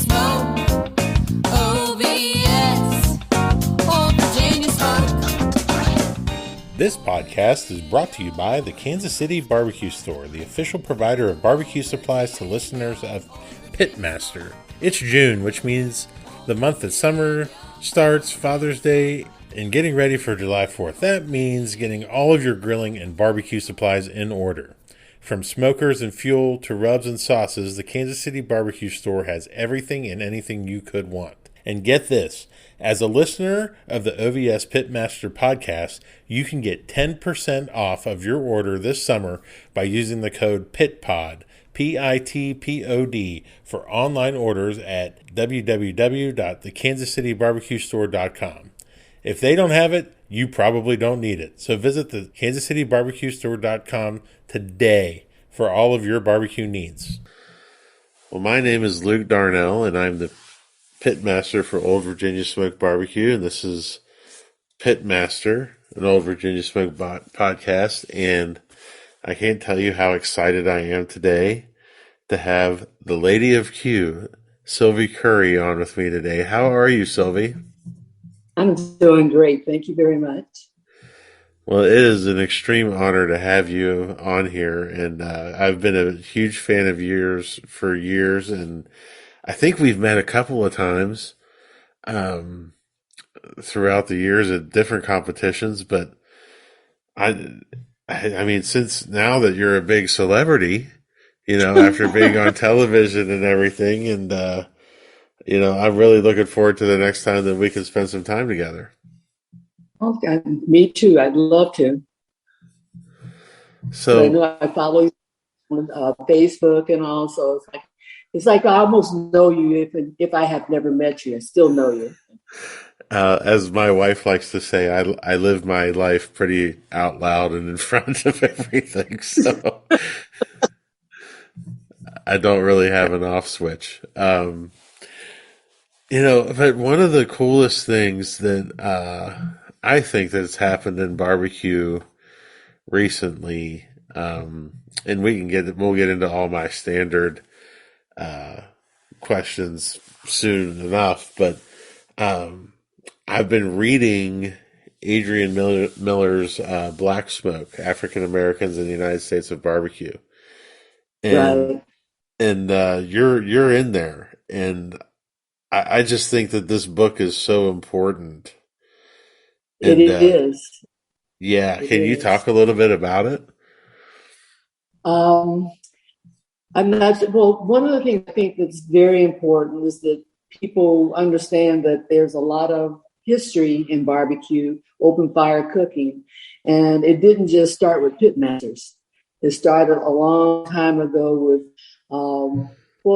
Smoke. OVS. Old Virginia Smoke. This podcast is brought to you by the Kansas City Barbecue Store, the official provider of barbecue supplies to listeners of Pitmaster. It's June, which means the month that summer starts, Father's Day, and getting ready for July 4th. That means getting all of your grilling and barbecue supplies in order. From smokers and fuel to rubs and sauces, the Kansas City Barbecue Store has everything and anything you could want. And get this, as a listener of the OVS Pitmaster podcast, you can get 10% off of your order this summer by using the code PITPOD, PITPOD, for online orders at www.thekansascitybarbecuestore.com. If they don't have it, you probably don't need it. So visit the kansascitybarbecuestore.com today for all of your barbecue needs. Well, my name is Luke Darnell, and I'm the Pitmaster for Old Virginia Smoke Barbecue, and this is Pitmaster, an Old Virginia Smoke podcast, and I can't tell you how excited I am today to have the Lady of Q, Sylvie Curry, on with me today. How are you, Sylvie? I'm doing great. Thank you very much. Well, it is an extreme honor to have you on here, and I've been a huge fan of yours for years, and I think we've met a couple of times throughout the years at different competitions, but I mean, since now that you're a big celebrity, you know, after being on television and everything, and you know, I'm really looking forward to the next time that we can spend some time together. Okay, me too. I'd love to. So I know I follow you on Facebook and all, so it's like I almost know you if I have never met you. I still know you. As my wife likes to say, I live my life pretty out loud and in front of everything, so I don't really have an off switch. You know, but one of the coolest things that I think that's happened in barbecue recently, and we'll get into all my standard questions soon enough, but I've been reading Adrian Miller's Black Smoke, African Americans in the United States of Barbecue. And Right. and you're in there, and I just think that this book is so important. It And is. yeah, It can you is. talk a little bit about it? I'm not well. One of the things I think that's very important is that people understand that there's a lot of history in barbecue, open fire cooking, and it didn't just start with pitmasters. It started a long time ago with, well,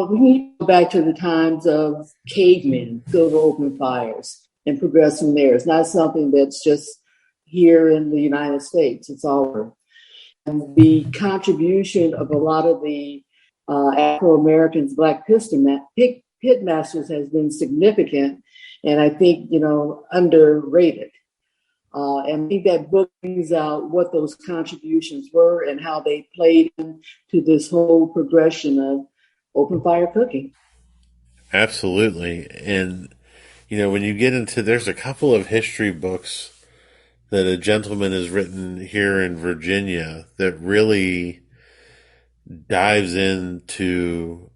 we need to go back to the times of cavemen, build open fires, and progress from there. It's not something that's just here in the United States. It's all over. And the contribution of a lot of the Afro-Americans, Black pitmasters has been significant, and I think, underrated. And I think that book brings out what those contributions were and how they played into this whole progression of open fire cooking. Absolutely. And you know, when you get into, there's a couple of history books that a gentleman has written here in Virginia that really dives into,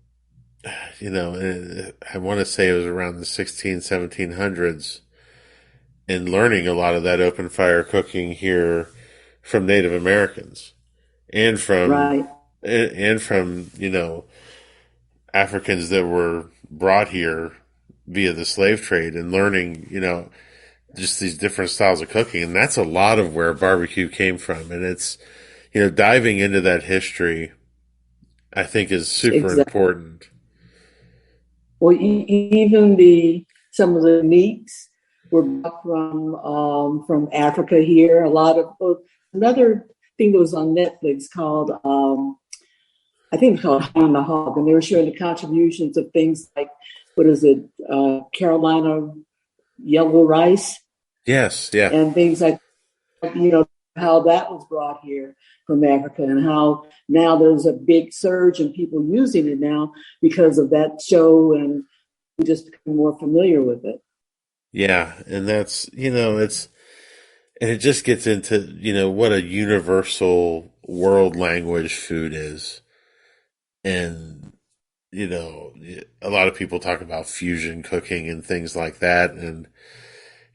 you know, I want to say it was around the 1700s, and learning a lot of that open fire cooking here from Native Americans and Right. from, you know, Africans that were brought here via the slave trade, and learning, you know, just these different styles of cooking. And that's a lot of where barbecue came from. And it's, you know, diving into that history, I think, is super Exactly. important. Well, even some of the meats were brought from Africa here. A lot of another thing that was on Netflix called I think it's called On the Hog, and they were showing the contributions of things like, what is it, Carolina yellow rice Yes. Yeah. and things like, how that was brought here from Africa, and how now there's a big surge in people using it now because of that show and we just become more familiar with it. Yeah, and that's, and it just gets into, what a universal world language food is. And, a lot of people talk about fusion cooking and things like that. And,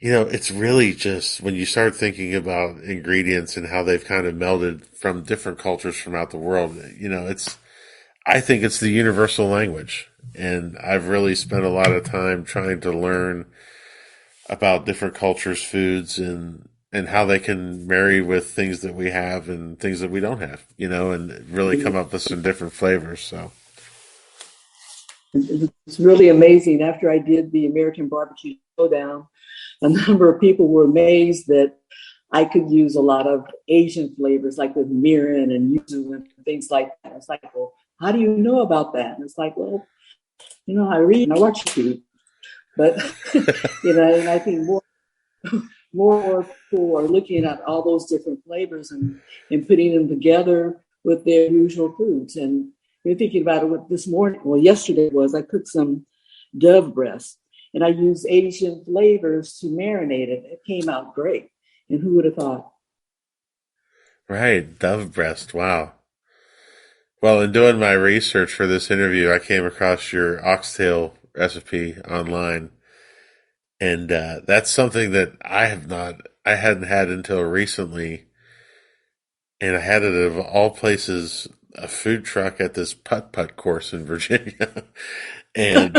it's really just when you start thinking about ingredients and how they've kind of melded from different cultures throughout the world, I think it's the universal language. And I've really spent a lot of time trying to learn about different cultures, foods, and how they can marry with things that we have and things that we don't have, and really come up with some different flavors. So, It's really amazing. After I did the American Barbecue Showdown, a number of people were amazed that I could use a lot of Asian flavors, like with mirin and yuzu and things like that. It's like, well, how do you know about that? And it's like, well, I read and I watch YouTube. But and I think more people are looking at all those different flavors and putting them together with their usual foods. And you're thinking about it with this morning. Well, yesterday I cooked some dove breast and I used Asian flavors to marinate it. It came out great. And who would have thought? right, dove breast. Wow. Well, in doing my research for this interview, I came across your oxtail recipe online, and that's something that I hadn't had until recently, and I had it of all places, a food truck at this putt putt course in Virginia, and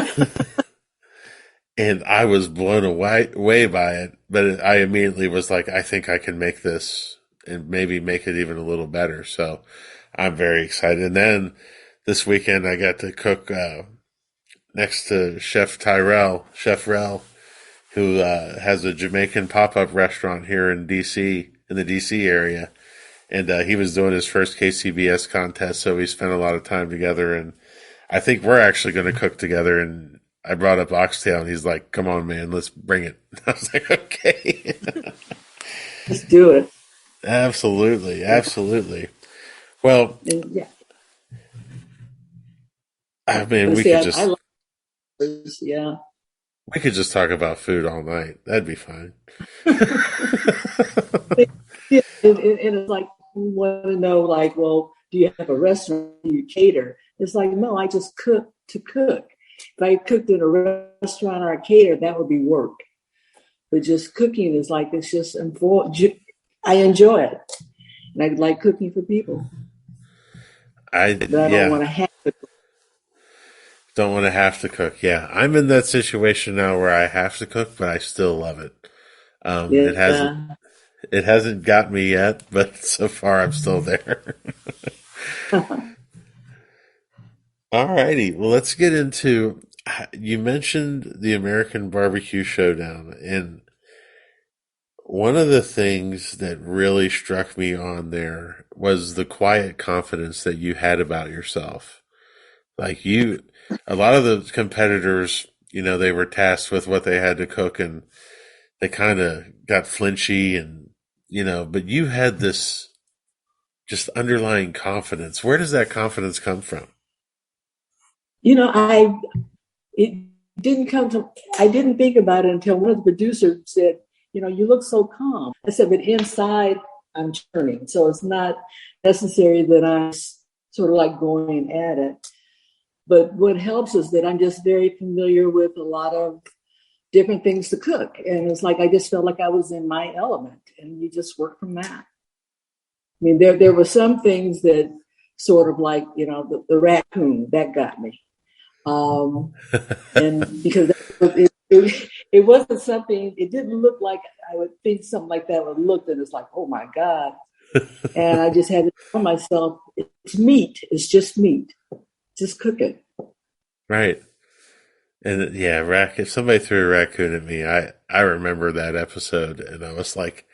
and I was blown away by it. But I immediately was like, I think I can make this and maybe make it even a little better. So I'm very excited. And then this weekend I got to cook next to Chef Rel, who has a Jamaican pop up restaurant here in DC, in the DC area. And he was doing his first KCBS contest, so we spent a lot of time together. And I think we're actually going to cook together. And I brought up oxtail, and he's like, "Come on, man, let's bring it." I was like, "Okay." Let's do it. Absolutely, absolutely. Well, And yeah, I mean, I say I like this. Yeah. we could just talk about food all night. That'd be fine. Yeah, and it's like we want to know, like, well, do you have a restaurant? Do you cater? It's like, no, I just cook to cook. If I cooked in a restaurant or a cater, that would be work. But just cooking is like it's just I enjoy it, and I like cooking for people. But I don't Yeah, want to have to. don't want to have to cook. Yeah, I'm in that situation now where I have to cook, but I still love it. It hasn't Yeah. it hasn't got me yet, but so far I'm still there. Alrighty, well, let's get into. You mentioned the American Barbecue Showdown, and one of the things that really struck me on there was the quiet confidence that you had about yourself. Like a lot of the competitors, they were tasked with what they had to cook and they kind of got flinchy and, but you had this just underlying confidence. Where does that confidence come from? I it didn't come to. I didn't think about it until one of the producers said, you look so calm. I said, but inside I'm churning, so it's not necessary that I'm sort of like going at it. But what helps is that I'm just very familiar with a lot of different things to cook. And it's like I just felt like I was in my element and you just work from that. I mean, there were some things that sort of like, the raccoon, that got me. Um, and because it wasn't something, it didn't look like I would think something like that would look, and it's like, oh my God. And I just had to tell myself, it's meat, it's just meat, just cook it. Right. And yeah, if somebody threw a raccoon at me, I remember that episode and I was like,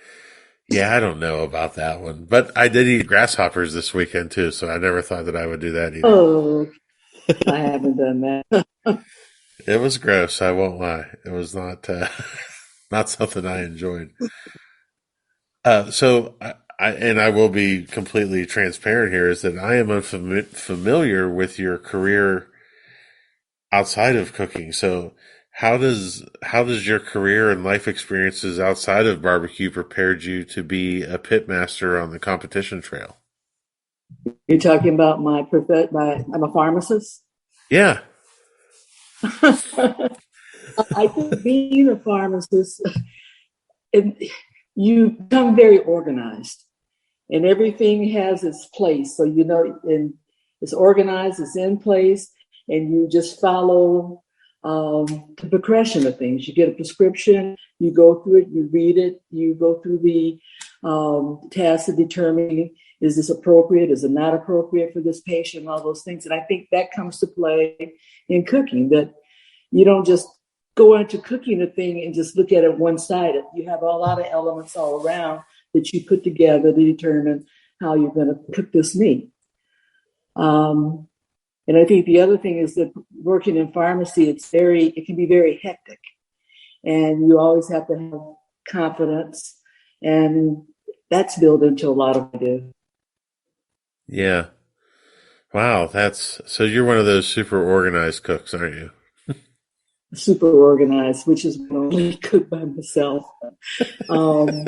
yeah, I don't know about that one. But I did eat grasshoppers this weekend too, so I never thought that I would do that either. Oh, I haven't done that. It was gross, I won't lie. It was not not something I enjoyed. So and I will be completely transparent here is that I am unfamiliar with your career outside of cooking. So how does your career and life experiences outside of barbecue prepared you to be a pit master on the competition trail? You're talking about I'm a pharmacist. Yeah, I think being a pharmacist, it, you become very organized, and everything has its place. So and it's organized, it's in place, and you just follow the progression of things. You get a prescription, you go through it, you read it, you go through the task of determining is this appropriate, is it not appropriate for this patient, all those things. And I think that comes to play in cooking, that you don't just go into cooking a thing and just look at it one sided. You have a lot of elements all around that you put together to determine how you're going to cook this meat. And I think the other thing is that working in pharmacy, it can be very hectic, and you always have to have confidence, and that's built into a lot of what I do. yeah. Wow, that's so you're one of those super organized cooks, aren't you? Super organized, which is when I only cook by myself. Um,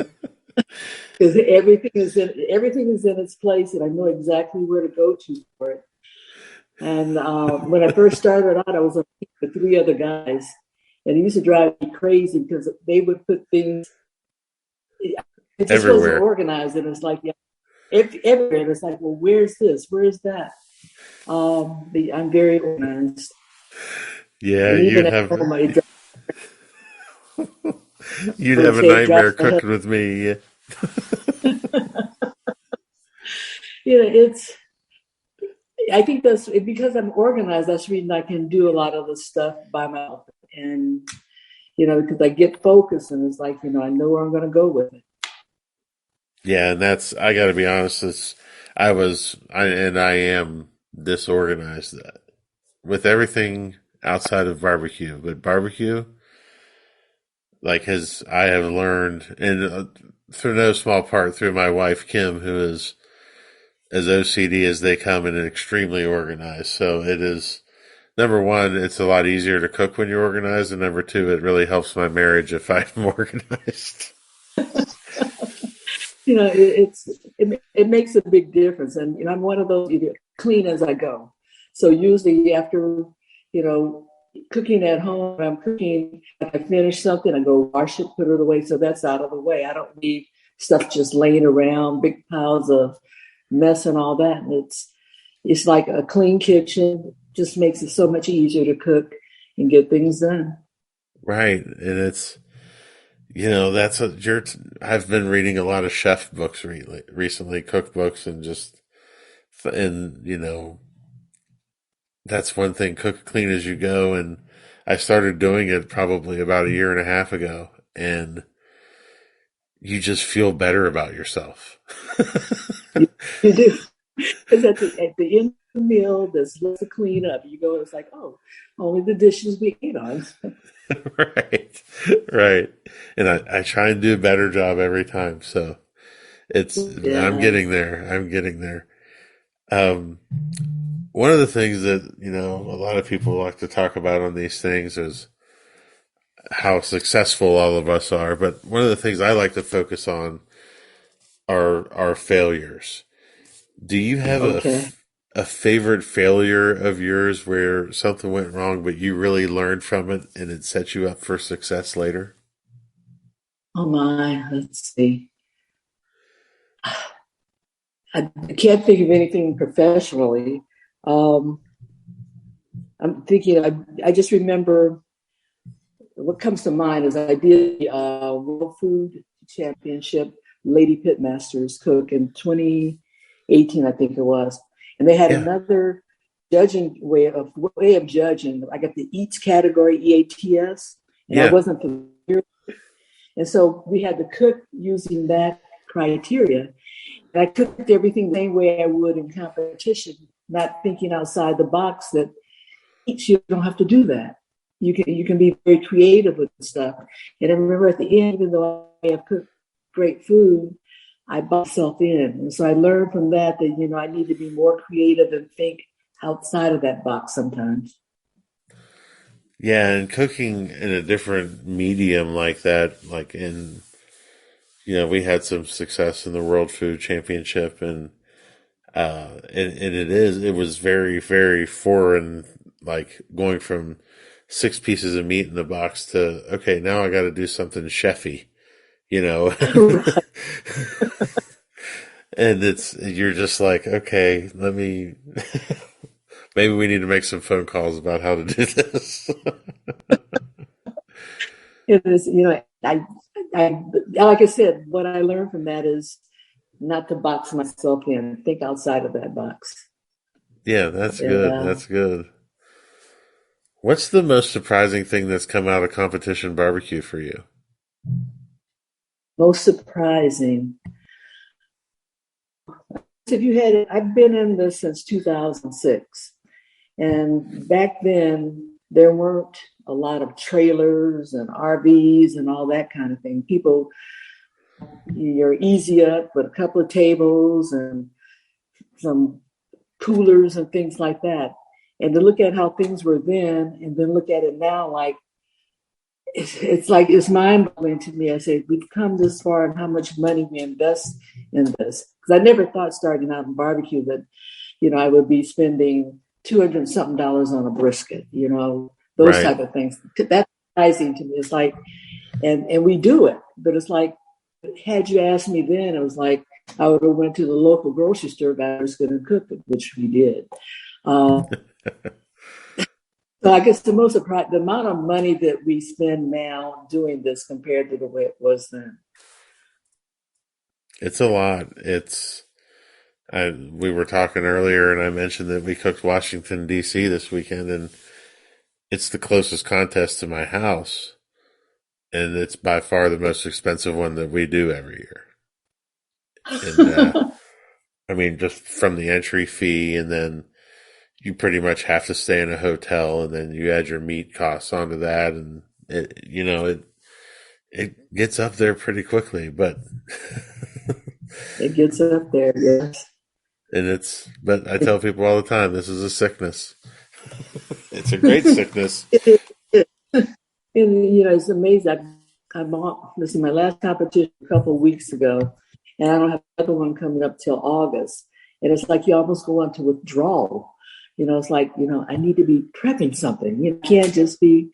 because everything is in its place, and I know exactly where to go to for it. And when I first started out, I was on with three other guys, and it used to drive me crazy because they would put things. It just wasn't Everywhere. organized, and it's like, yeah, everywhere. It's like, well, where's this? Where's that? I'm very organized, Yeah, and even at home, you'd would have a say it nightmare drives my cooking with me. it's. I think that's because I'm organized. That's the reason I can do a lot of the stuff by myself, and because I get focused, and it's like I know where I'm going to go with it. Yeah, and that's I got to be honest. I am disorganized with everything outside of barbecue, but barbecue, like has I have learned, and through no small part through my wife Kim, who is as OCD as they come and extremely organized. So it is number one, it's a lot easier to cook when you're organized, and number two, it really helps my marriage if I'm organized. It makes a big difference, and I'm one of those clean as I go. So usually after cooking at home, I'm cooking. If I finish something, I go wash it, put it away, so that's out of the way. I don't leave stuff just laying around, big piles of mess and all that. And it's like a clean kitchen. Just makes it so much easier to cook and get things done. Right, and it's that's what I've been reading a lot of chef books recently, cookbooks, and that's one thing. Cook clean as you go, and I started doing it probably about a year and a half ago, and you just feel better about yourself. You do. Because at the end of the meal, there's less to clean up. You go, it's like, oh, only the dishes we eat on. Right, right. And I try and do a better job every time. So I'm Yeah. getting there. I'm getting there. Um, One of the things that, a lot of people like to talk about on these things is how successful all of us are. But one of the things I like to focus on are our failures. Do you have Okay. a favorite failure of yours where something went wrong, but you really learned from it and it set you up for success later? Oh my. Let's see. I can't think of anything professionally. Um, I'm thinking. I just remember what comes to mind is I did the World Food Championship Lady Pitmasters cook in 2018, I think it was, and they had Yeah. another judging way of judging. I got the eats category EATS, and I Yeah. wasn't familiar, and so we had to cook using that criteria. And I cooked everything the same way I would in competition, not thinking outside the box that you don't have to do that. You can be very creative with stuff. And I remember at the end, even though I have cooked great food, I bought myself in. And so I learned from that I need to be more creative and think outside of that box sometimes. Yeah, and cooking in a different medium like that, like in, we had some success in the World Food Championship, and it was very, very foreign, like going from six pieces of meat in the box to, okay, now I got to do something chefy, you know, Right. and you're just like, okay, maybe we need to make some phone calls about how to do this. It is, I, like I said, what I learned from that is not to box myself in, think outside of that box. Yeah, that's And good. That's good. What's the most surprising thing that's come out of competition barbecue for you? most surprising, if you had, I've been in this since 2006. And back then, there weren't a lot of trailers and RVs and all that kind of thing. People, you're easy up with a couple of tables and some coolers and things like that. And to look at how things were then and then look at it now, like it's like it's mind blowing to me. I say we've come this far and how much money we invest in this. Because I never thought starting out in barbecue that I would be spending 200 something dollars on a brisket. Those Right. type of things. That's surprising to me. It's like, and we do it, but it's like, had you asked me then, it was like I would have went to the local grocery store, got a brisket and cooked it, which we did. Uh, So I guess the amount of money that we spend now doing this compared to the way it was then. It's a lot. We were talking earlier, and I mentioned that we cooked Washington D.C. this weekend, and it's the closest contest to my house, and it's by far the most expensive one that we do every year. And I mean, just from the entry fee, and then you pretty much have to stay in a hotel, and then you add your meat costs onto that, and it gets up there pretty quickly. But It gets up there, yes. but I tell people all the time, this is a sickness. It's a great sickness. It, and it's amazing. I bought this is my last competition a couple of weeks ago, and I don't have another one coming up till August. And it's like you almost go into withdrawal. It's like, I need to be prepping something. You can't just be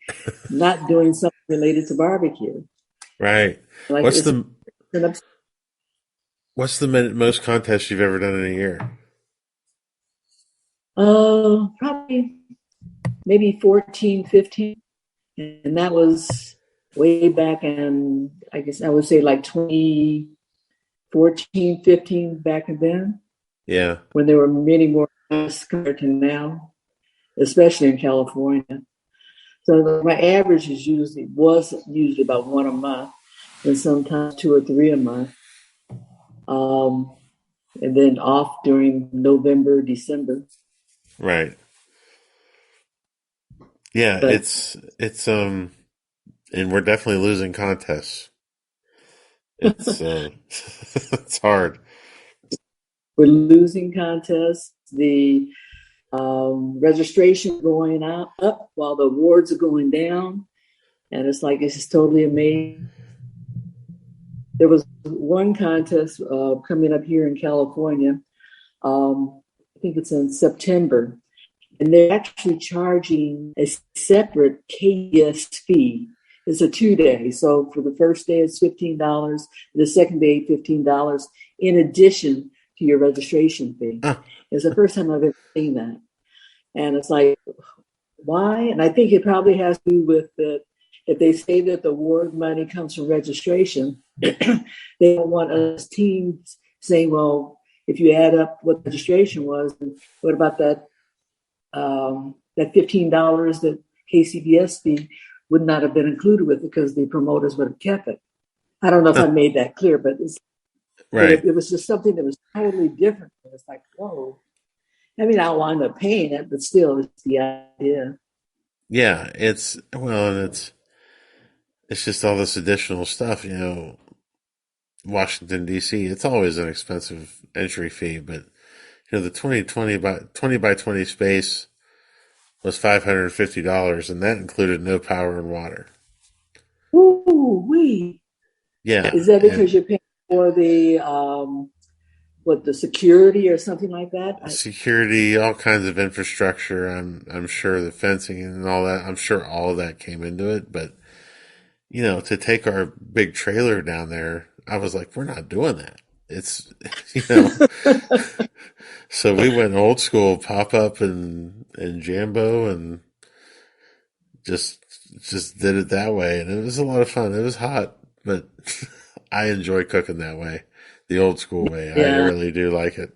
not doing something related to barbecue. Right. Like What's it's the what's the most contest you've ever done in a year? probably maybe 14, 15. And that was way back in, I guess I would say like 2014, 15 back then, Yeah. when there were many more compared to now, especially in California. So my average was usually about one a month, and sometimes two or three a month, um, and then off during November, December. Right. Yeah, But and we're definitely losing contests. It's it's hard. we're losing contests. The registration going up while the awards are going down, and it's just totally amazing. There was one contest coming up here in California. I think it's in September, and they're actually charging a separate KS fee. It's a 2 day. So for the first day, it's $15. The second day, $15, in addition to your registration fee. Ah, It's the first time I've ever seen that. And it's like, why? And I think it probably has to do with the, if they say that the award money comes from registration, they don't want us teams saying, well, if you add up what registration was, what about that $15 that KCBS fee would not have been included with it because the promoters would have kept it. I don't know if I made that clear, but right. it was just something that was totally different. It's like, whoa. I mean, I'll wind up paying it, but still, it's the idea. Yeah, and it's just all this additional stuff, Washington D.C. It's always an expensive entry fee, but the 20 by 20 space was $550, and that included no power and water. Ooh, wee. Yeah, Is that and because you're paying for the what the security or something like that? security, all kinds of infrastructure. I'm sure the fencing and all that. I'm sure all of that came into it. But to take our big trailer down there, I was like, we're not doing that. It's you know. So we went old school, pop up and Jambo, and just just did it that way, and it was a lot of fun. It was hot, but I enjoy cooking that way, the old school way. I Yeah, really do like it.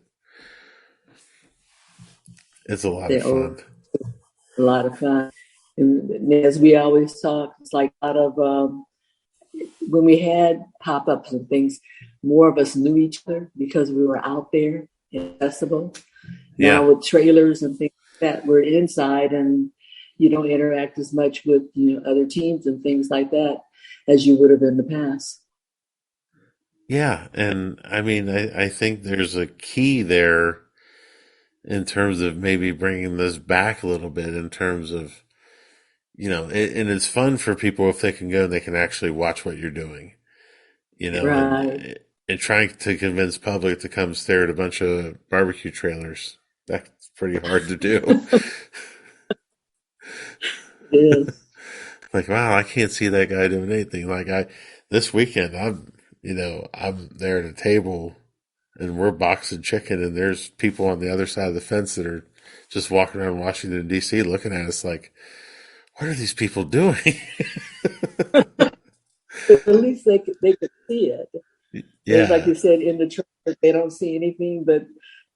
It's a lot of they're fun. a lot of fun. And as we always talk, it's like a lot of when we had pop ups and things, more of us knew each other because we were out there accessible. Now Yeah, with trailers and things like that, we're inside and you don't interact as much with other teams and things like that as you would have in the past. yeah, and I mean, I think there's a key there in terms of maybe bringing this back a little bit in terms of and it's fun for people if they can go and they can actually watch what you're doing. Right. And trying to convince public to come stare at a bunch of barbecue trailers. That's pretty hard to do. It is. Like, wow, I can't see that guy doing anything. This weekend, I'm there at a table and we're boxing chicken and there's people on the other side of the fence that are just walking around Washington DC looking at us like, what are these people doing? At least they could see it. Whereas, like Yeah, you said, in the trailer, they don't see anything but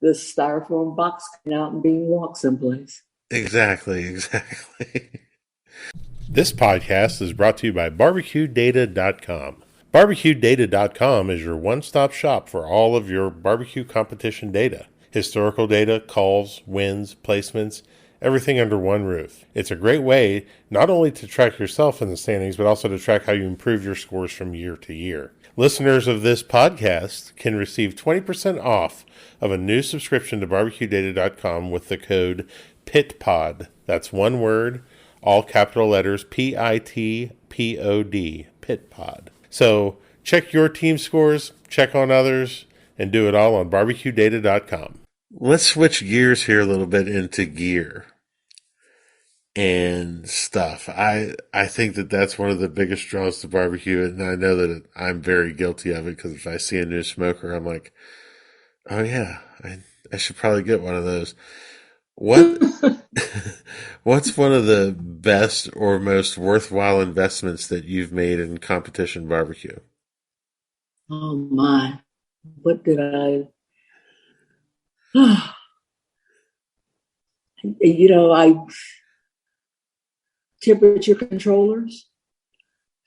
the styrofoam box coming out and being walked someplace. exactly. This podcast is brought to you by BarbecueData.com. BarbecueData.com is your one-stop shop for all of your barbecue competition data. Historical data, calls, wins, placements, everything under one roof. It's a great way not only to track yourself in the standings, but also to track how you improve your scores from year to year. Listeners of this podcast can receive 20% off of a new subscription to BarbecueData.com with the code PITPOD. That's one word, all capital letters, PITPOD, PITPOD. So check your team scores, check on others, and do it all on barbecuedata.com. Let's switch gears here a little bit into gear and stuff. I think that that's one of the biggest draws to barbecue, and I know that I'm very guilty of it because if I see a new smoker, I'm like, oh yeah, I should probably get one of those. What what's one of the best or most worthwhile investments that you've made in competition barbecue? Oh my, what did I? I temperature controllers.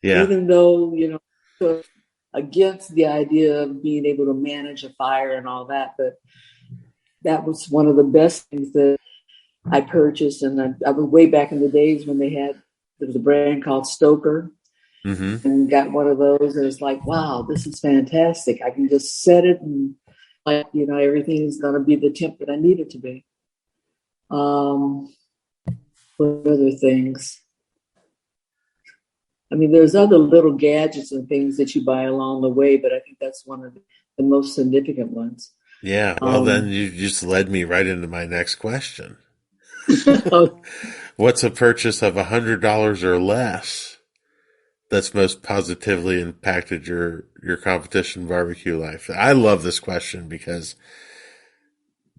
Yeah, Even though so against the idea of being able to manage a fire and all that, but that was one of the best things that I purchased. And I was way back in the days when there was a brand called Stoker mm-hmm. and got one of those. And it's like, wow, this is fantastic. I can just set it and everything is going to be the temp that I need it to be. Um, what other things? I mean, there's other little gadgets and things that you buy along the way, but I think that's one of the most significant ones. Yeah, well then Um, you just led me right into my next question. oh, What's a purchase of $100 or less that's most positively impacted your competition barbecue life? I love this question because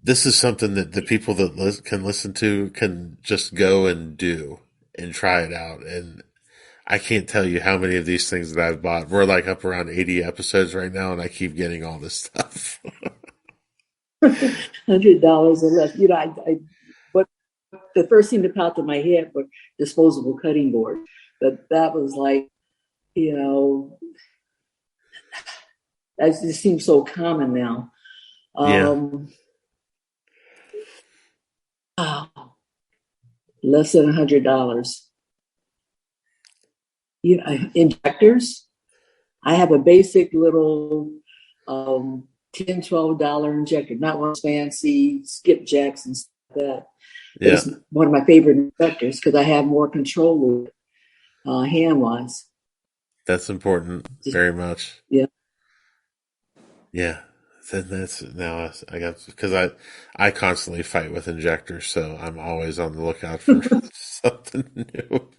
this is something that the people that can listen to can just go and do and try it out. And I can't tell you how many of these things that I've bought. We're like up around 80 episodes right now, and I keep getting all this stuff. $100 or less. What the first thing that popped in my head were disposable cutting boards, but that was like, you know, that just seems so common now. Yeah, Um, wow, less than $100. Injectors. I have a basic little $10, $12 injector, not one fancy skipjacks and that. But Yeah, it's one of my favorite instructors because I have more control with it, hand wise. that's important Just very much. yeah. Yeah, that's now I got because I constantly fight with injectors, so I'm always on the lookout for something new.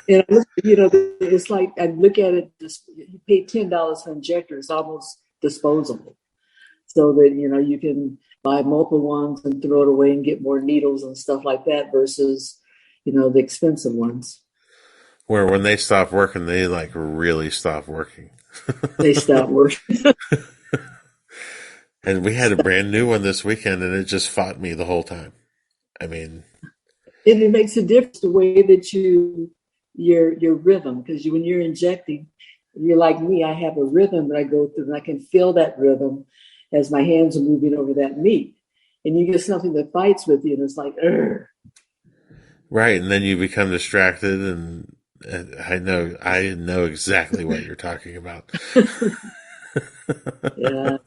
And it's like I look at it. You pay $10 for injector; it's almost disposable. So that you can buy multiple ones and throw it away and get more needles and stuff like that versus the expensive ones. Where when they stop working, they like really stop working. They stop working. And we had a brand new one this weekend, and it just fought me the whole time. I mean, And it makes a difference the way that your rhythm, because when you're injecting, you're like me. I have a rhythm that I go through, and I can feel that rhythm as my hands are moving over that meat. And you get something that fights with you, and it's like, Urgh. right, and then you become distracted, and I know exactly what you're talking about. Yeah.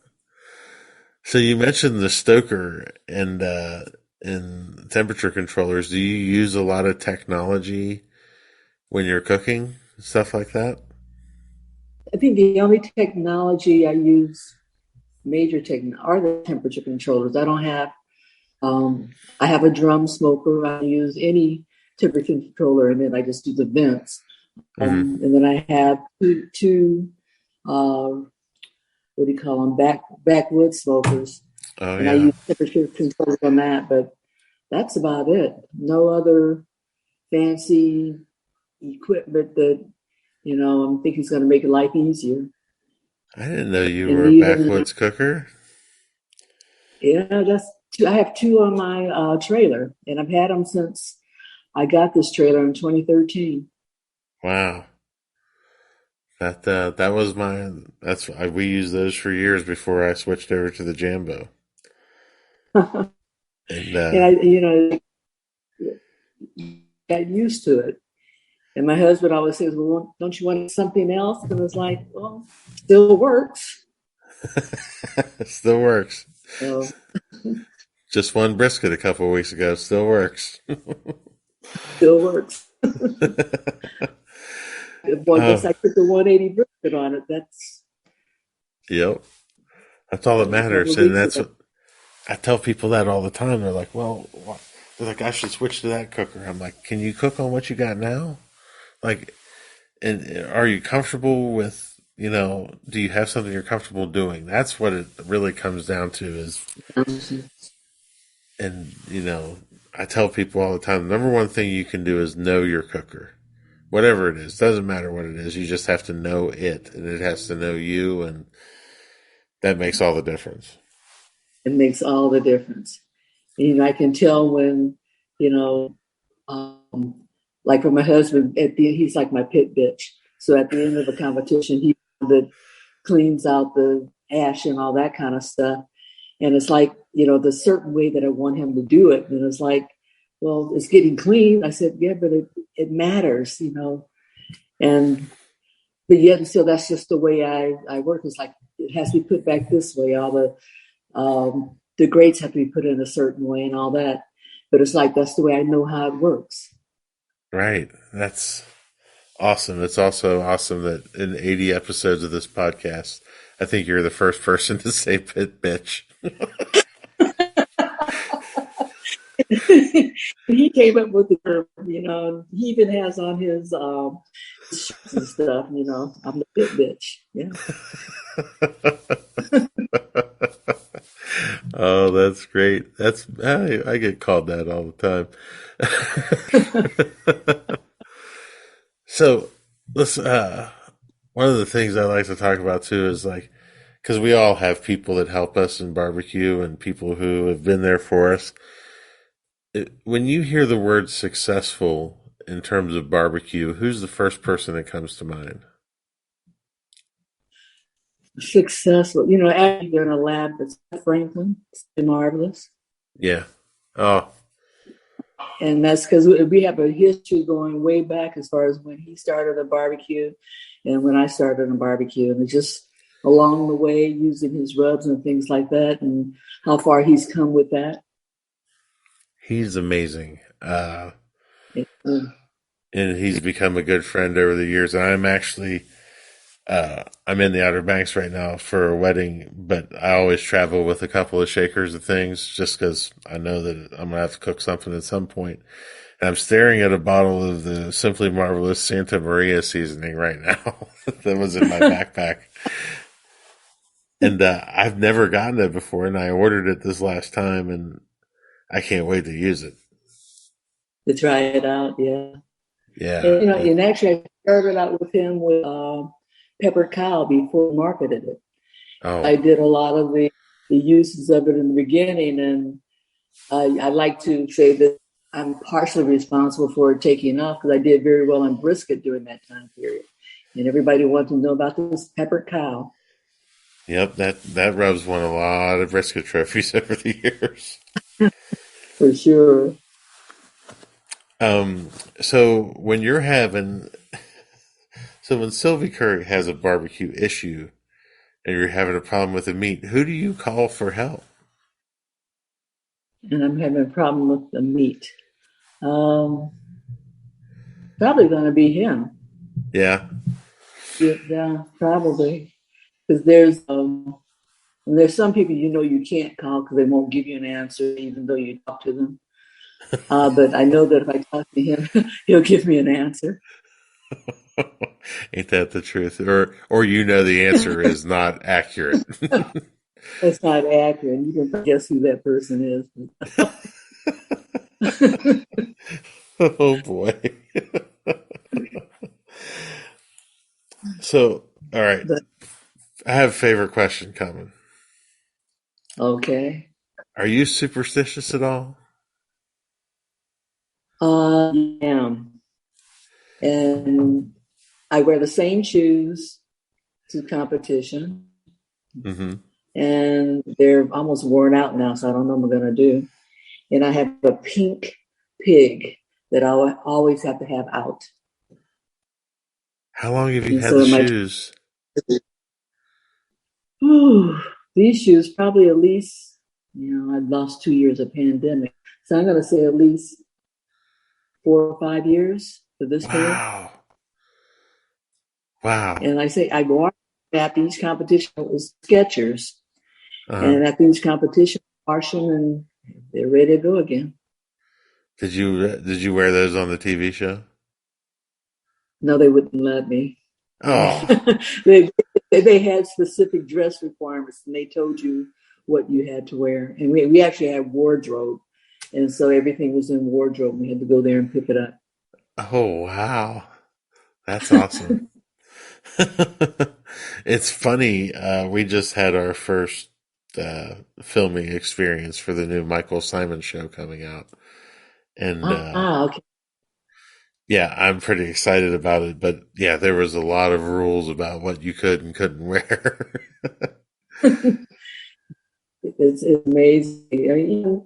So you mentioned the stoker and temperature controllers. Do you use a lot of technology when you're cooking, stuff like that? I think the only technology I use major tech are the temperature controllers. I don't have. I have a drum smoker. I use any temperature controller, and then I just do the vents. Hmm. And then I have two what do you call them, backwood smokers, Oh and I yeah. use temperature controllers on that. But that's about it. No other fancy equipment that I'm thinking is going to make life easier. I didn't know you And were a even backwoods cooker. yeah, that's two. I have two on my trailer, and I've had them since I got this trailer in 2013. Wow. That was my we used those for years before I switched over to the Jambo. And And I, got used to it. And my husband always says, "Well, don't you want something else?" And it's like, "Well, still works." it still works. So Just one brisket a couple of weeks ago still works. still works. Boy, once Oh, I put the 180 brisket on it, yep. That's all that that was a couple matters, of and weeks that's ago. what I tell people that all the time. They're like, "Well, what?" They're like, "I should switch to that cooker." I'm like, "Can you cook on what you got now? Like, and are you comfortable with, do you have something you're comfortable doing?" That's what it really comes down to is, and I tell people all the time, the number one thing you can do is know your cooker. Whatever it is, doesn't matter what it is. You just have to know it, and it has to know you, and that makes all the difference. It makes all the difference. I can tell when, you know, um, like for my husband, he's like my pit bitch. So at the end of a competition, he that cleans out the ash and all that kind of stuff. And it's like, the certain way that I want him to do it. And it's like, well, it's getting clean. I said, yeah, but it matters. And but yet, still, that's just the way I work. It's like it has to be put back this way. All the grades have to be put in a certain way and all that. But it's like that's the way I know how it works. Right. That's awesome. It's also awesome that in 80 episodes of this podcast, I think you're the first person to say pit bitch. He came up with the term, he even has on his shirts and stuff, I'm the pit bitch. Yeah. Oh, that's great. I get called that all the time. So let's one of the things I like to talk about too is like because we all have people that help us in barbecue and people who have been there for us. When you hear the word successful in terms of barbecue, who's the first person that comes to mind? Successful. After you're in a lab, it's Franklin, it's marvelous. Yeah. Oh, And that's because we have a history going way back as far as when he started a barbecue and when I started a barbecue. And it's just along the way using his rubs and things like that and how far he's come with that. He's amazing. Uh, And he's become a good friend over the years. And I'm actually, I'm in the Outer Banks right now for a wedding, but I always travel with a couple of shakers of things just because I know that I'm going to have to cook something at some point. And I'm staring at a bottle of the Simply Marvelous Santa Maria seasoning right now that was in my backpack. And I've never gotten it before, and I ordered it this last time, and I can't wait to use it. to try it out, yeah. Yeah. And, and actually, I started out with him with pepper cow before I marketed it. Oh, I did a lot of the uses of it in the beginning, and I like to say that I'm partially responsible for it taking off because I did very well on brisket during that time period, and everybody wanted to know about this pepper cow yep. That rub's won a lot of brisket trophies over the years. for sure. Um, so when you're having, so when Sylvie Curry has a barbecue issue and you're having a problem with the meat, who do you call for help? And I'm having a problem with the meat. Um, Probably going to be him. Yeah. Yeah, probably because there's some people you can't call because they won't give you an answer even though you talk to them. But I know that if I talk to him, he'll give me an answer. Ain't that the truth? Or the answer is not accurate. That's not accurate. You can guess who that person is. Oh boy. So, all right. But I have a favorite question coming. okay. Are you superstitious at all? I am. And I wear the same shoes to competition. Mm-hmm. And they're almost worn out now, so I don't know what I'm going to do. And I have a pink pig that I always have to have out. How long have you And had the so my shoes? these shoes probably at least, I've lost 2 years of pandemic. So I'm going to say at least 4 or 5 years for this pair. Wow. Wow. And I say I go at each competition with Skechers, Uh-huh. and at each competition, wash them and they're ready to go again. Did you wear those on the TV show? No, they wouldn't let me. Oh, they they had specific dress requirements, and they told you what you had to wear. And we actually had wardrobe, and so everything was in wardrobe. We had to go there and pick it up. oh wow. That's awesome. It's funny. We just had our first filming experience for the new Michael Simon show coming out. And Okay. yeah, I'm pretty excited about it. But yeah, there was a lot of rules about what you could and couldn't wear. It's amazing. I mean,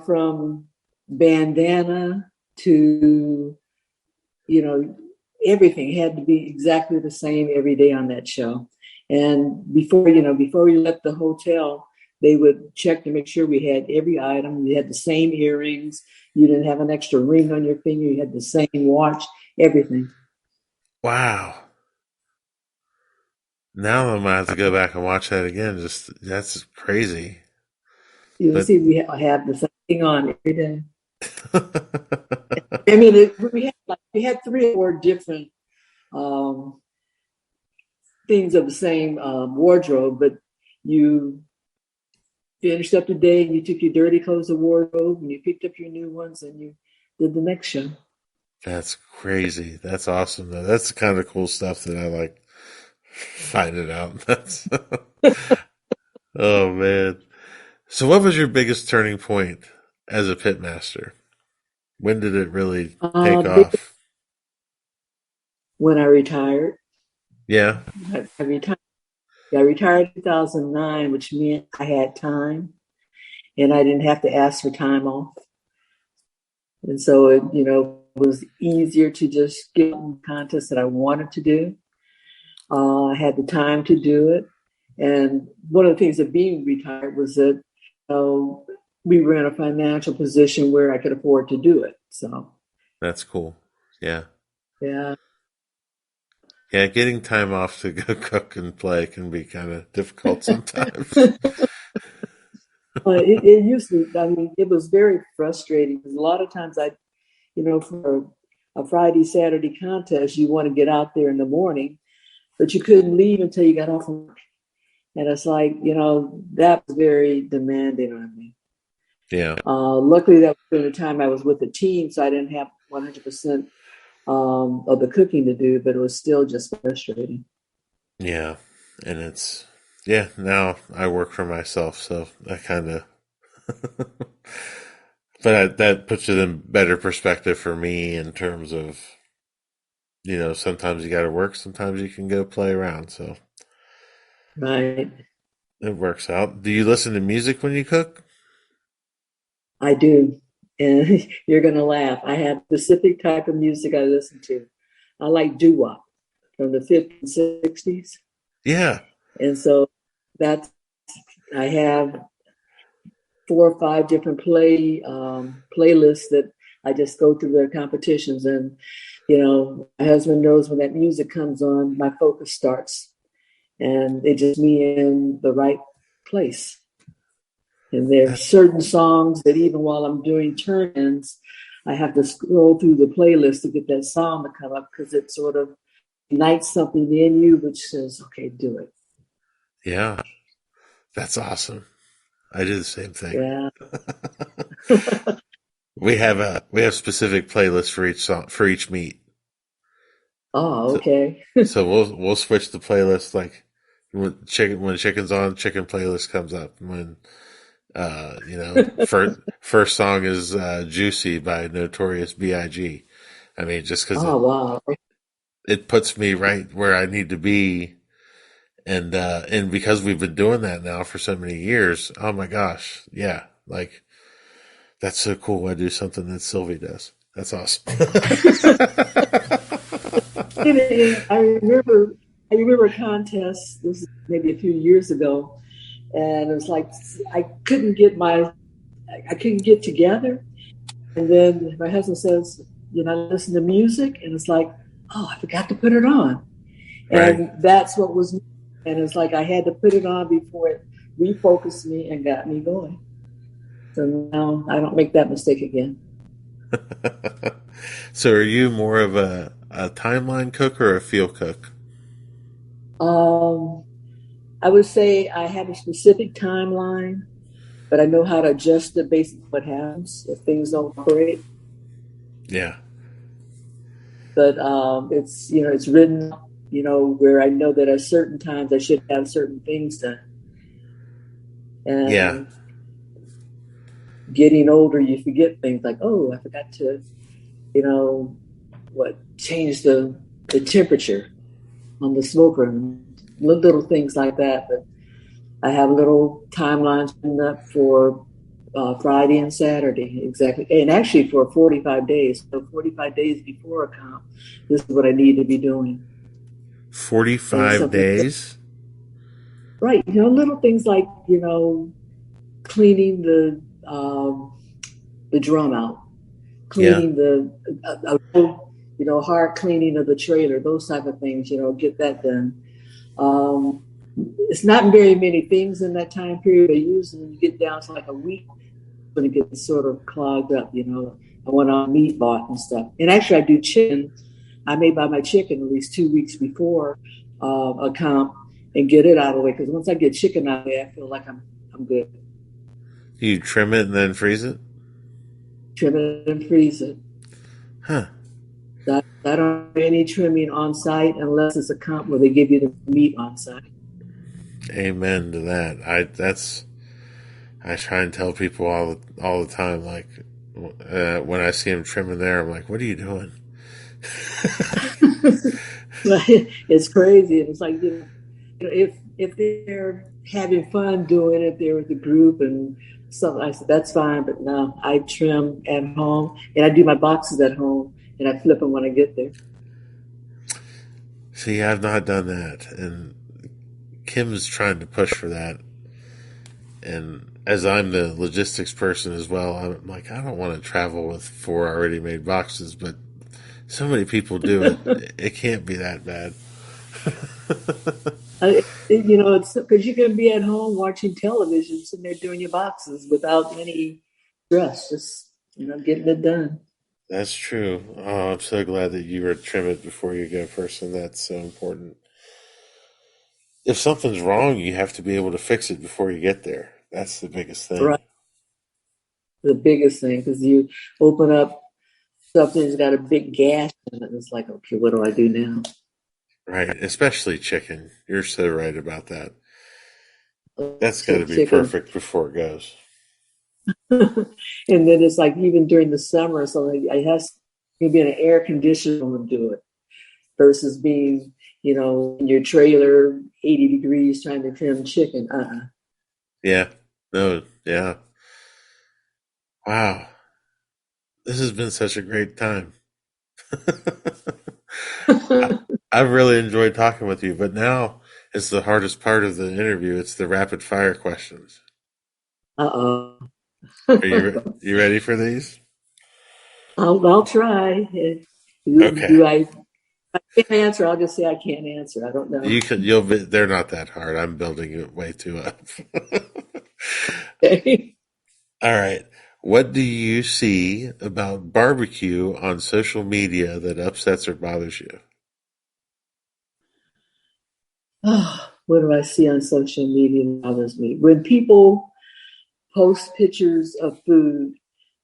from bandana to, you know, everything had to be exactly the same every day on that show. And before we left the hotel, they would check to make sure we had every item. You had the same earrings. You didn't have an extra ring on your finger. You had the same watch, everything. Wow. Now I'm gonna have to go back and watch that again. Just that's crazy. You But see, we have the same thing on every day. I mean, we had 3 or 4 different um, things of the same wardrobe, but you finished up the day and you took your dirty clothes to wardrobe and you picked up your new ones and you did the next show. that's crazy. That's awesome though. That's the kind of cool stuff that I like finding out. That's oh man. So what was your biggest turning point as a pitmaster? When did it really take Uh, off? when I retired, Yeah. I retired. I retired in 2009, which meant I had time and I didn't have to ask for time off. And so it was easier to just get on contests that I wanted to do. I had the time to do it. And one of the things of being retired was that, we were in a financial position where I could afford to do it. So That's cool. Yeah. yeah, Yeah, getting time off to go cook and play can be kind of difficult sometimes. it used to. I mean, it was very frustrating because a lot of times for a Friday Saturday contest, you want to get out there in the morning, but you couldn't leave until you got off of work. And it's like, that was very demanding on me. Yeah. Luckily, that was during the time I was with the team, so I didn't have 100% of the cooking to do, but it was still just frustrating. Yeah. And yeah, now I work for myself, so I kind of, that puts it in better perspective for me in terms of, sometimes you got to work, sometimes you can go play around. So Right. it works out. Do you listen to music when you cook? I do. And you're going to laugh. I have a specific type of music I listen to. I like doo-wop from the 50s, 60s. Yeah. And so that's, I have 4 or 5 different playlists that I just go through their competitions. And, my husband knows when that music comes on, my focus starts. And it just me in the right place. And there are That, certain songs that even while I'm doing turn-ins, I have to scroll through the playlist to get that song to come up because it sort of ignites something in you which says, okay, do it. yeah. That's awesome. I do the same thing. Yeah. We have specific playlists for each song, for each meat. Oh, So, okay. so we'll switch the playlist like when chicken's on, chicken playlist comes up. When first song is Juicy by Notorious B.I.G. I mean, just because Oh, wow. it puts me right where I need to be, and because we've been doing that now for so many years, oh my gosh, yeah, like that's so cool. I do something that Sylvie does. That's awesome. I remember a contest, this is maybe a few years ago, and it was like I couldn't get I couldn't get together. And then my husband says, listen to music, and it's like, oh, I forgot to put it on. Right. And that's what was, and it's like I had to put it on before it refocused me and got me going. So now I don't make that mistake again. So are you more of a timeline cook or a feel cook? Um, I would say I have a specific timeline, but I know how to adjust it based on what happens if things don't operate. Yeah. But it's written, where I know that at certain times I should have certain things done. Yeah. And getting older, you forget things like, oh, I forgot to, change the temperature on the smoker and little things like that. But I have little timelines up for Friday and Saturday, exactly. And actually for 45 days. So 45 days before a comp, this is what I need to be doing. And 45 something, days? right, little things like, cleaning the drum out, Yeah. cleaning hard cleaning of the trailer, those type of things, get that done. Um, it's not very many things in that time period, but usually when you get down to like a week, when it gets sort of clogged up, I went on meat bought and stuff. And actually, I do chicken. I may buy my chicken at least 2 weeks before a comp and get it out of the way. Because once I get chicken out of the way, I feel like I'm good. You trim it and then freeze it? Trim it and freeze it. Huh. I don't do any trimming on site unless it's a comp where they give you the meat on site. Amen to that. I try and tell people all the time, like, when I see them trimming there, I'm like, what are you doing? But it's crazy. And it's like, if they're having fun doing it, they're with the group and something, I said, that's fine. But no, I trim at home and I do my boxes at home and I flip them when I get there. See, I've not done that. And Kim's trying to push for that. And as I'm the logistics person as well, I'm like, I don't want to travel with four already made boxes, but so many people do it. It can't be that bad. It's because you can be at home watching television, sitting there doing your boxes without any stress, just getting it done. That's true. Oh, I'm so glad that you were trim it before you go, person. That's so important. If something's wrong, you have to be able to fix it before you get there. That's the biggest thing. Right, the biggest thing because you open up something that's got a big gash in it. And it's like, okay, what do I do now? Right. Especially chicken. You're so right about that. That's got to be Chicken. perfect before it goes. And then it's like even during the summer, so I has to be in an air conditioned room to do it versus being, in your trailer, 80 degrees trying to trim chicken. Yeah. No. Yeah. Wow. This has been such a great time. I, I've really enjoyed talking with you, but now it's the hardest part of the interview. It's the rapid fire questions. Uh-oh. You ready for these? I'll try. Okay. Do I can't answer. I'll just say I can't answer. I don't know. You'll be, they're not that hard. I'm building it way too up. Okay. All right. What do you see about barbecue on social media that upsets or bothers you? What do I see on social media that bothers me? When people post pictures of food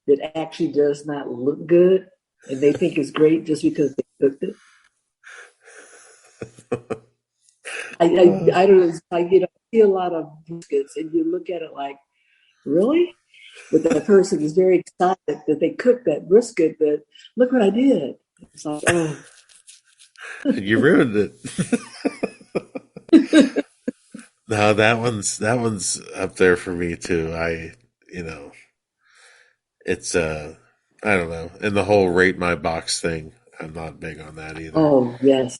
that actually does not look good and they think it's great just because they cooked it. I don't know. It's like, I see a lot of biscuits and you look at it like, really? But that person is very excited that they cooked that brisket, but look what I did. It's like, oh. You ruined it. No, that one's up there for me too. You know, it's I don't know. And the whole rate my box thing, I'm not big on that either. Oh, yes.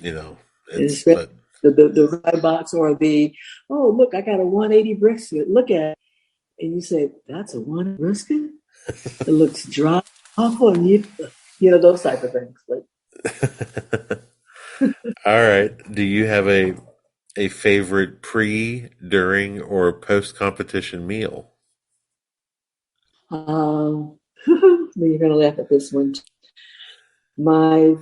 You know, And it's especially but the rye box or oh, look, I got a 180 brisket. Look at it. And you say, that's a one brisket? It looks dry, awful, and those type of things. But all right. Do you have a favorite pre, during, or post competition meal? um, you're going to laugh at this one. My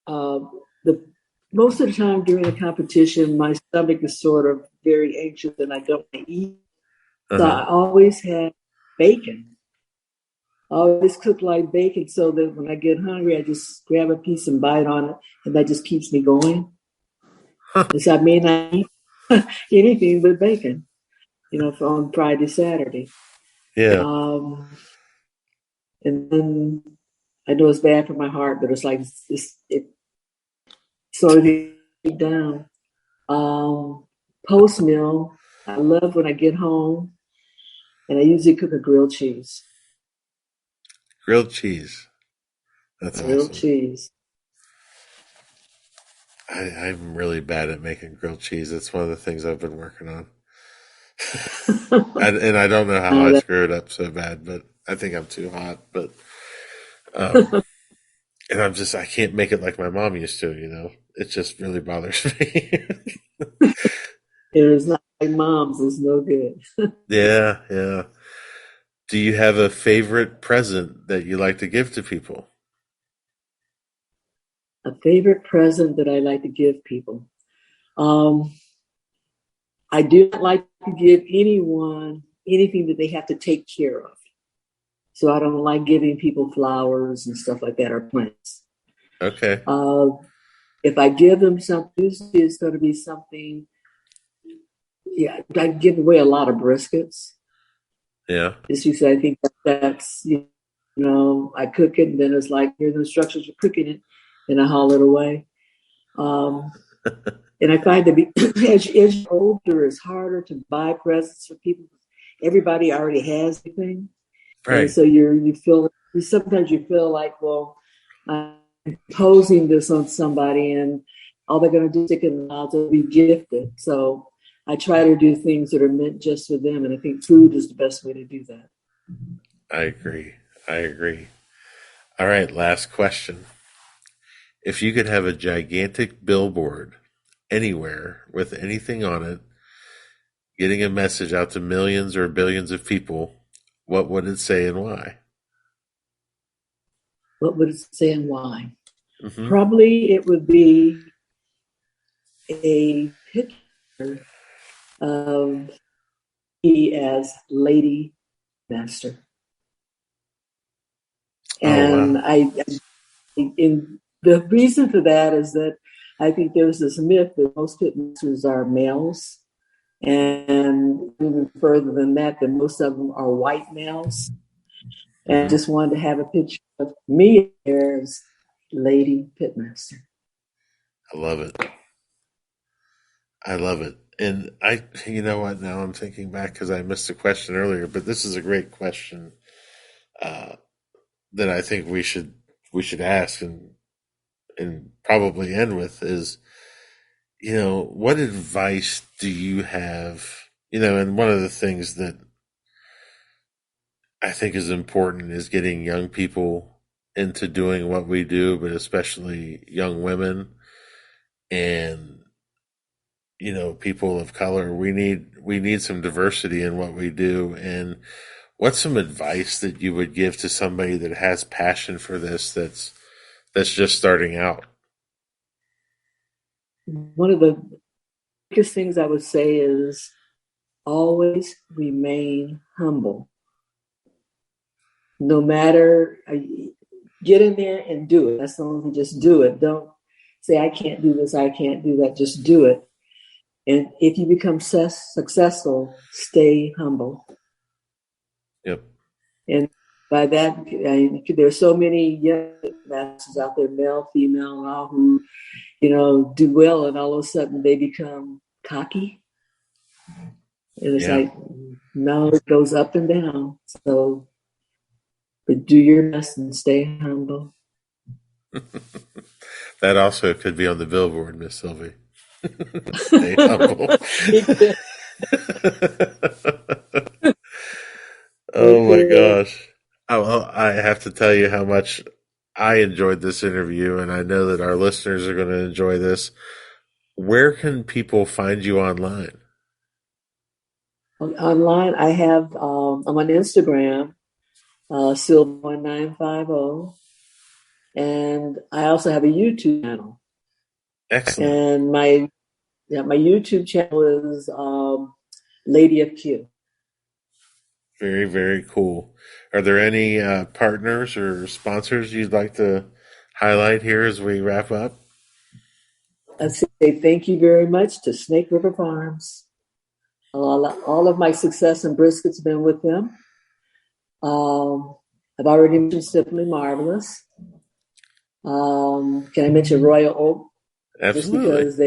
uh, the most of the time during the competition, my stomach is sort of very anxious and I don't want to eat. Uh So huh. I always have bacon. I always cook like bacon so that when I get hungry, I just grab a piece and bite on it, and that just keeps me going. Huh. And so I may not eat anything but bacon, on Friday, Saturday. Yeah. Um, and then I know it's bad for my heart, but it's like it sort of deep down. Post meal, I love when I get home, and I usually cook a grilled cheese. Grilled cheese. That's Grilled awesome. cheese. I'm really bad at making grilled cheese. It's one of the things I've been working on. And I don't know how I That, screw it up so bad, but I think I'm too hot. But um, and I can't make it like my mom used to. It just really bothers me. it is not like mom's. It's no good. Yeah, yeah. Do you have a favorite present that you like to give to people? A favorite present that I like to give people. Um, I do not like to give anyone anything that they have to take care of. So I don't like giving people flowers and stuff like that or plants. Okay. Uh, if I give them something, usually it's going to be something. Yeah, I give away a lot of briskets. Yeah. Just because I think that's I cook it and then it's like here's the instructions for cooking it, and I haul it away. Um, and I find that as you're older, it's harder to buy presents for people. Everybody already has everything, and Right. so sometimes you feel like, well, I'm imposing this on somebody, and all they're going to do is stick it in the mouth to be gifted. So I try to do things that are meant just for them, and I think food is the best way to do that. I agree. I agree. All right, last question. If you could have a gigantic billboard anywhere with anything on it, getting a message out to millions or billions of people, what would it say and why? What would it say and why? Hmm. Probably it would be a picture of me as Lady Master. Oh, And wow. in the reason for that is that I think there's this myth that most pitmasters are males, and even further than that most of them are white males. And I Hmm. just wanted to have a picture of me as Lady Pitmaster. I love it. I love it. And you know what? Now I'm thinking back because I missed a question earlier, but this is a great question uh, that I think we should ask and probably end with is, what advice do you have? And one of the things that I think is important is getting young people into doing what we do, but especially young women and people of color. We need some diversity in what we do. And what's some advice that you would give to somebody that has passion for this that's just starting out? One of the biggest things I would say is always remain humble. No matter, get in there and do it. That's the only thing, just do it. Don't say, I can't do this, I can't do that. Just do it. And if you become successful, stay humble. Yep. And by that, there's so many young masters out there, male, female, and all, who, do well, and all of a sudden they become cocky. And it's Yeah. like, no, it goes up and down. So, but do your best and stay humble. That also could be on the billboard, Miss Sylvie. Stay humble. It could. It Oh my could. gosh. Well, I have to tell you how much I enjoyed this interview, and I know that our listeners are going to enjoy this. Where can people find you online? Online, I'm on Instagram, Sylvie1950, and I also have a YouTube channel. Excellent. And my YouTube channel is Lady of Q. Very, very cool. Are there any partners or sponsors you'd like to highlight here as we wrap up? I say thank you very much to Snake River Farms. All of my success in brisket's been with them. I've already mentioned Simply Marvelous. Can I mention Royal Oak? Just Absolutely. because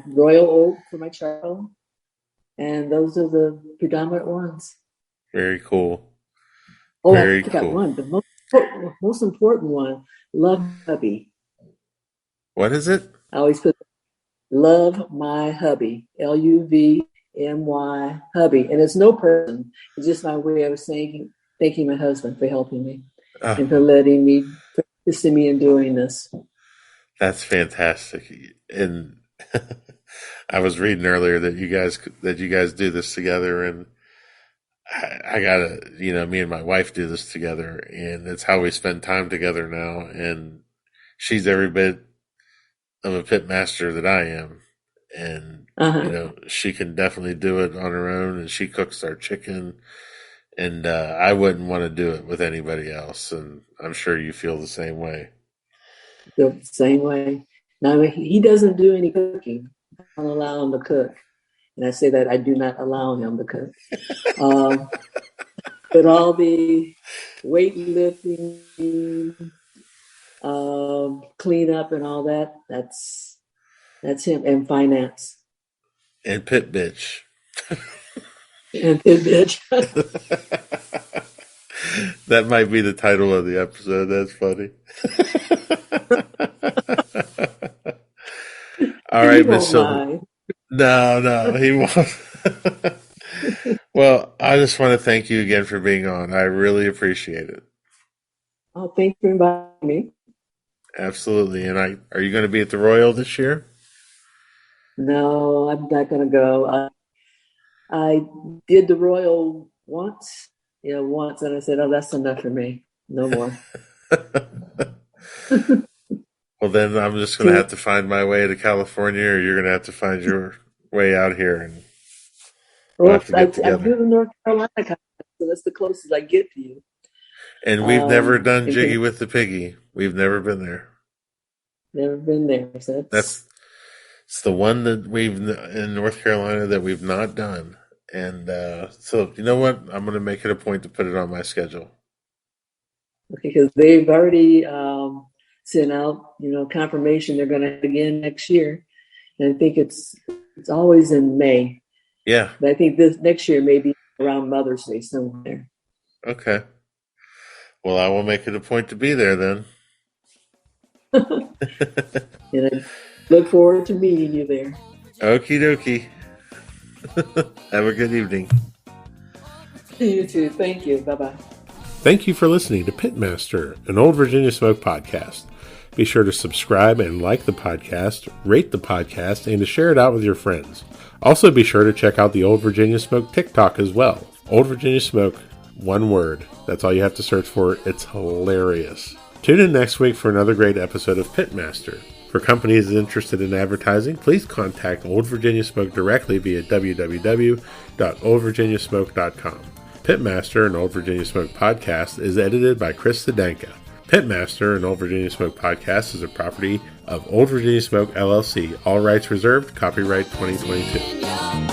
Royal Oak for my charcoal, and those are the predominant ones. Very cool. Oh, I Very forgot cool. one, the most important one, Love Hubby. What is it? I always put Love My Hubby, LUVMY Hubby, and it's no person. It's just my way of saying thanking my husband for helping me Oh, and for letting me, for assisting me in doing this. that's fantastic. And I was reading earlier that you guys do this together, and I gotta, me and my wife do this together, and it's how we spend time together now. And she's every bit of a pit master that I am, and Uh-huh. she can definitely do it on her own, and she cooks our chicken, and I wouldn't want to do it with anybody else, and I'm sure you feel the same way. The same way. Now he doesn't do any cooking. I don't allow him to cook, and I say that I do not allow him to cook. Um, but all the weightlifting, cleanup, and all that's him, and finance And pit bitch. and Fitbit. That might be the title of the episode. That's funny. All He right, Miss won't Silver. mind. No, he won't. Well, I just want to thank you again for being on. I really appreciate it. Oh, thanks for inviting me. Absolutely. And are you going to be at the Royal this year? No, I'm not going to go. I did the Royal once, once, and I said, "Oh, that's enough for me. No more." Well, then I'm just going to have to find my way to California, or you're going to have to find your way out here, and we'll Well, have to I get do together. the North Carolina conference, so that's the closest I get to you. And we've never done And Jiggy with the Piggy. We've never been there. never been there, so That's it's the one that we've in North Carolina that we've not done. And so, you know what? I'm going to make it a point to put it on my schedule. okay, because they've already sent out, confirmation they're going to begin next year, and I think it's always in May. Yeah. But I think this next year may be around Mother's Day somewhere. Okay. Well, I will make it a point to be there then. And I look forward to meeting you there. Okie dokie. Have a good evening. You too. Thank you. Bye bye. Thank you for listening to Pitmaster, an Old Virginia Smoke podcast. Be sure to subscribe and like the podcast, rate the podcast, and to share it out with your friends. Also be sure to check out the Old Virginia Smoke TikTok as well. Old Virginia Smoke, one word. That's all you have to search for. It's hilarious. Tune in next week for another great episode of Pitmaster. For companies interested in advertising, please contact Old Virginia Smoke directly via www.oldvirginiasmoke.com. Pitmaster, an Old Virginia Smoke podcast, is edited by Chris Sedanka. Pitmaster, an Old Virginia Smoke podcast, is a property of Old Virginia Smoke LLC. All rights reserved. Copyright 2022.